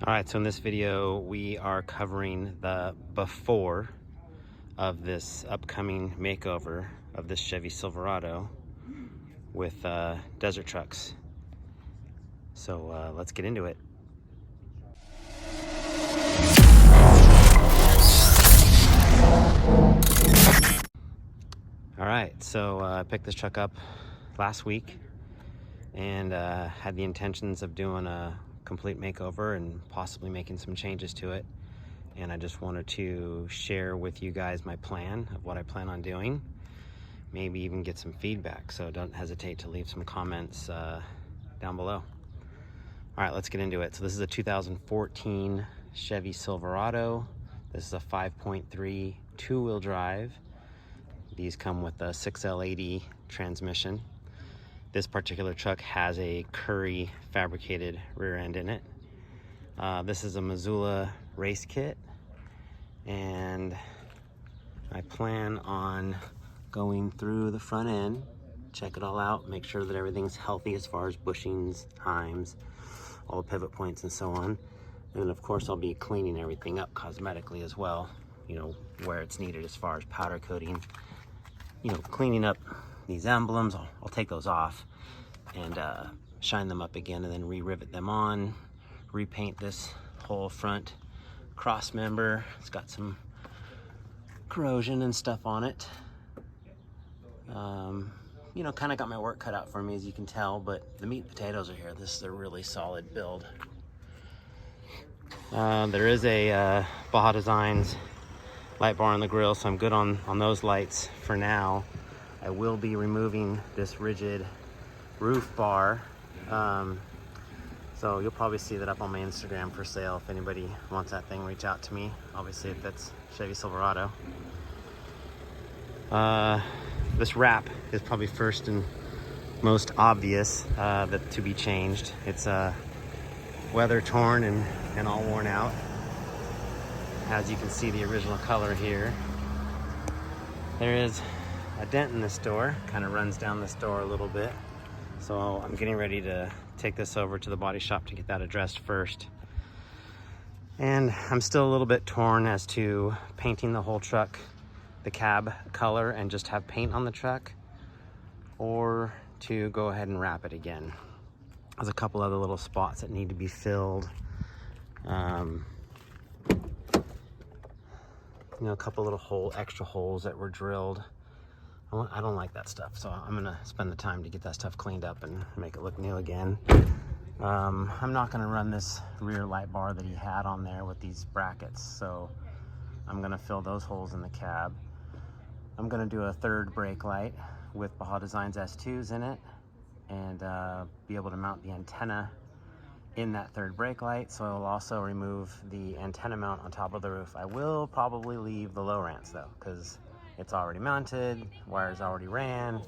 All right, so in this video, we are covering the before of this upcoming makeover of this Chevy Silverado with desert trucks. So let's get into it. All right, so I picked this truck up last week and had the intentions of doing a complete makeover and possibly making some changes to it. And I just wanted to share with you guys my plan of what I plan on doing, maybe even get some feedback, so don't hesitate to leave some comments down below. All right, let's get into it. So this is a 2014 Chevy Silverado. This is a 5.3 two-wheel drive. These come with a 6L80 transmission. This particular truck has a Currie fabricated rear end in it. This is a Mazzulla race kit, and I plan on going through the front end, check it all out, make sure that everything's healthy as far as bushings, heims, all the pivot points and so on. And then of course I'll be cleaning everything up cosmetically as well, you know, where it's needed as far as powder coating, you know, cleaning up these emblems. I'll take those off and shine them up again, and then re-rivet them on, repaint this whole front cross member. It's got some corrosion and stuff on it. You know, kind of got my work cut out for me, as you can tell, but the meat and potatoes are here. This is a really solid build. There is a Baja Designs light bar on the grill, so I'm good on those lights for now. I will be removing this rigid roof bar, so you'll probably see that up on my Instagram for sale. If anybody wants that thing, reach out to me. Obviously, if that's Chevy Silverado. This wrap is probably first and most obvious that to be changed. It's weather torn and all worn out. As you can see, the original color here. There is a dent in this door, kind of runs down this door a little bit. So I'm getting ready to take this over to the body shop to get that addressed first. And I'm still a little bit torn as to painting the whole truck the cab color and just have paint on the truck, or to go ahead and wrap it again. There's a couple other little spots that need to be filled. You know, a couple little extra holes that were drilled. I don't like that stuff, so I'm gonna spend the time to get that stuff cleaned up and make it look new again. I'm not gonna run this rear light bar that he had on there with these brackets, so I'm gonna fill those holes in the cab. I'm gonna do a third brake light with Baja Designs S2s in it, and be able to mount the antenna in that third brake light. So I'll also remove the antenna mount on top of the roof. I will probably leave the low rants though, because it's already mounted, wires already ran,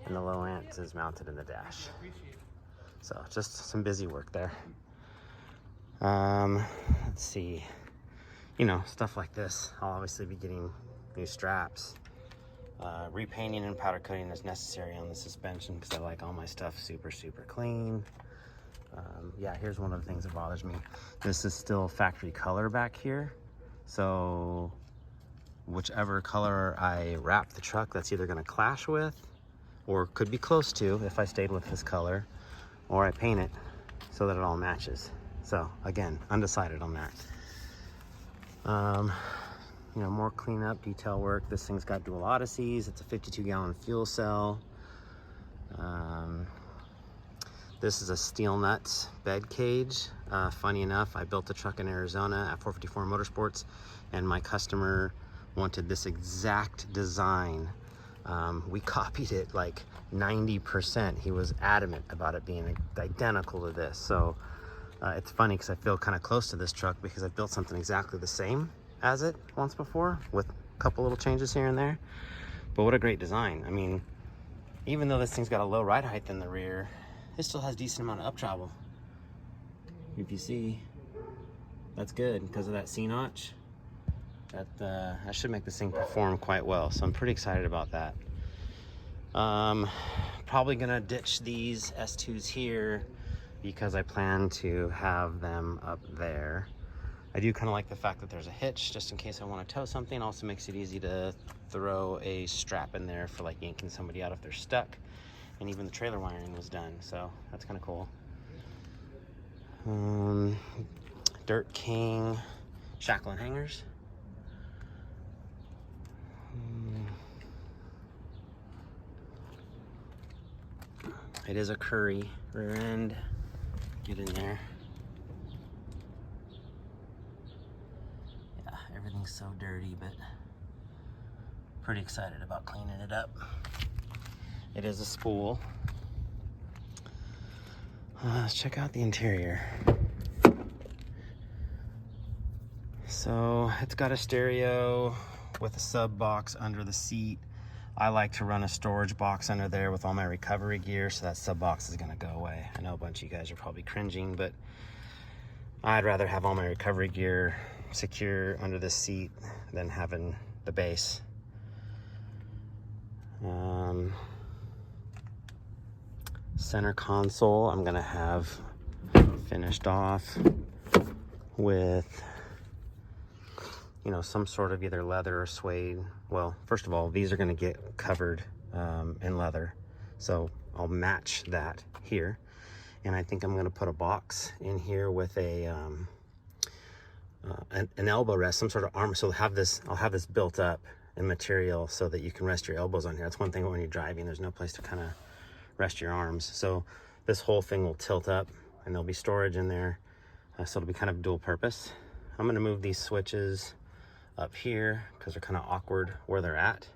and the low rant is mounted in the dash. So just some busy work there. Let's see, you know, stuff like this. I'll obviously be getting new straps. Repainting and powder coating is necessary on the suspension because I like all my stuff super clean. Yeah, here's one of the things that bothers me. This is still factory color back here, so whichever color I wrap the truck, that's either going to clash with, or could be close to if I stayed with this color, or I paint it so that it all matches. So again, undecided on that. You know, more cleanup, detail work. This thing's got dual Odysseys. It's a 52-gallon fuel cell. This is a steel Nutz bed cage. Funny enough, I built the truck in Arizona at 454 Motorsports, and my customer wanted this exact design. We copied it like 90%. He was adamant about it being identical to this. So it's funny because I feel kind of close to this truck because I built something exactly the same as it once before, with a couple little changes here and there. But what a great design. I mean, even though this thing's got a low ride height in the rear, it still has decent amount of up travel. If you see, that's good because of that C-notch. That should make this thing perform quite well, so I'm pretty excited about that. Probably gonna ditch these S2s here because I plan to have them up there. I do kind of like the fact that there's a hitch just in case I want to tow something. Also makes it easy to throw a strap in there for like yanking somebody out if they're stuck. And even the trailer wiring was done, so that's kind of cool. Dirt King shackle and hangers. It is a Currie rear end. Get in there. Yeah, everything's so dirty, but pretty excited about cleaning it up. It is a spool. Let's check out the interior. So it's got a stereo with a sub box under the seat. I like to run a storage box under there with all my recovery gear, so that sub box is gonna go away. I know a bunch of you guys are probably cringing, but I'd rather have all my recovery gear secure under the seat than having the base. Center console I'm gonna have finished off with, you know, some sort of either leather or suede. Well, first of all, these are gonna get covered in leather, so I'll match that here. And I think I'm gonna put a box in here with a an elbow rest, some sort of arm. So I'll have this built up in material so that you can rest your elbows on here. That's one thing when you're driving, there's no place to kind of rest your arms. So this whole thing will tilt up and there'll be storage in there. So it'll be kind of dual purpose. I'm gonna move these switches up here because they're kind of awkward where they're at.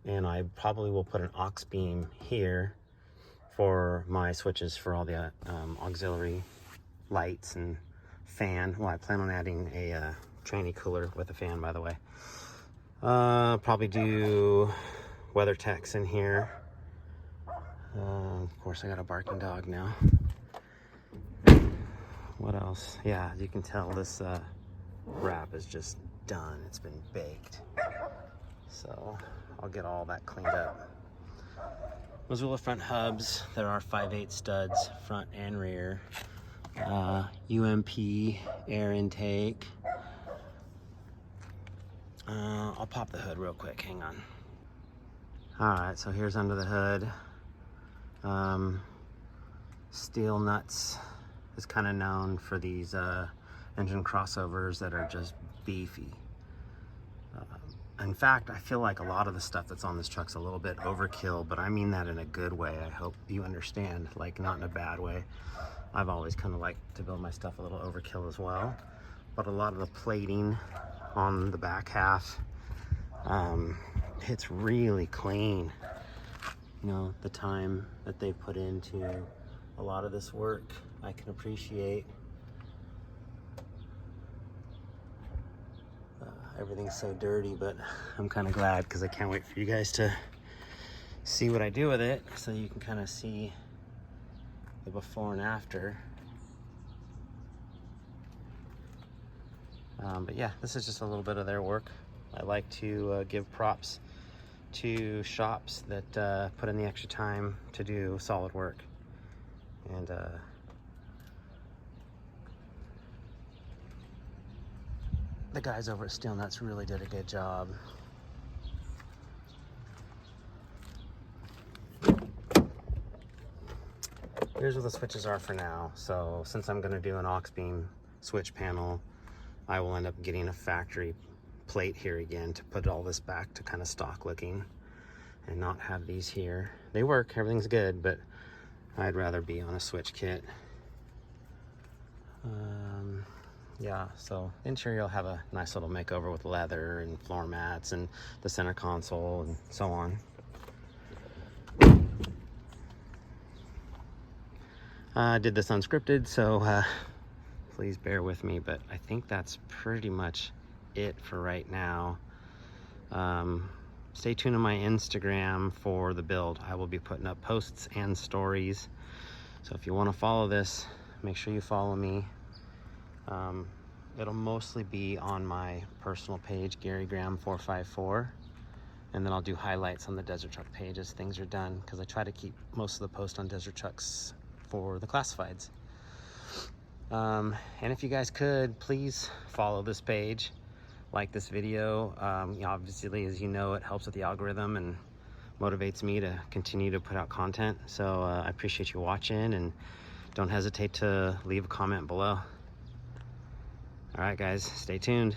And I probably will put an aux beam here for my switches for all the auxiliary lights and fan. Well, I plan on adding a tranny cooler with a fan, by the way. Probably do WeatherTechs in here. Of course, I got a barking dog now. What else? Yeah, as you can tell, this wrap is just done. It's been baked. So I'll get all that cleaned up. Mazzulla front hubs. There are 5/8 studs, front and rear. UMP air intake. I'll pop the hood real quick, hang on. Alright, so here's under the hood. Steel Nutz is kind of known for these engine crossovers that are just beefy. In fact, I feel like a lot of the stuff that's on this truck's a little bit overkill, but I mean that in a good way. I hope you understand, like not in a bad way. I've always kind of liked to build my stuff a little overkill as well. But a lot of the plating on the back half, it's really clean. You know, the time that they put into a lot of this work, I can appreciate. Everything's so dirty, but I'm kind of glad because I can't wait for you guys to see what I do with it so you can kind of see the before and after. But yeah, this is just a little bit of their work. I like to give props to shops that put in the extra time to do solid work. And the guys over at Steel Nutz really did a good job. Here's what the switches are for now. So since I'm gonna do an aux beam switch panel, I will end up getting a factory plate here again to put all this back to kind of stock looking and not have these here. They work, everything's good, but I'd rather be on a switch kit. Yeah, so the interior will have a nice little makeover with leather and floor mats and the center console and so on. I did this unscripted, so please bear with me, but I think that's pretty much it for right now. Stay tuned on my Instagram for the build. I will be putting up posts and stories. So if you want to follow this, make sure you follow me. It'll mostly be on my personal page, Gary Graham 454. And then I'll do highlights on the Desert Truck page as things are done, because I try to keep most of the posts on Desert Trucks for the classifieds. And if you guys could, please follow this page, like this video. Obviously, as you know, it helps with the algorithm and motivates me to continue to put out content. So I appreciate you watching, and don't hesitate to leave a comment below. All right, guys, stay tuned.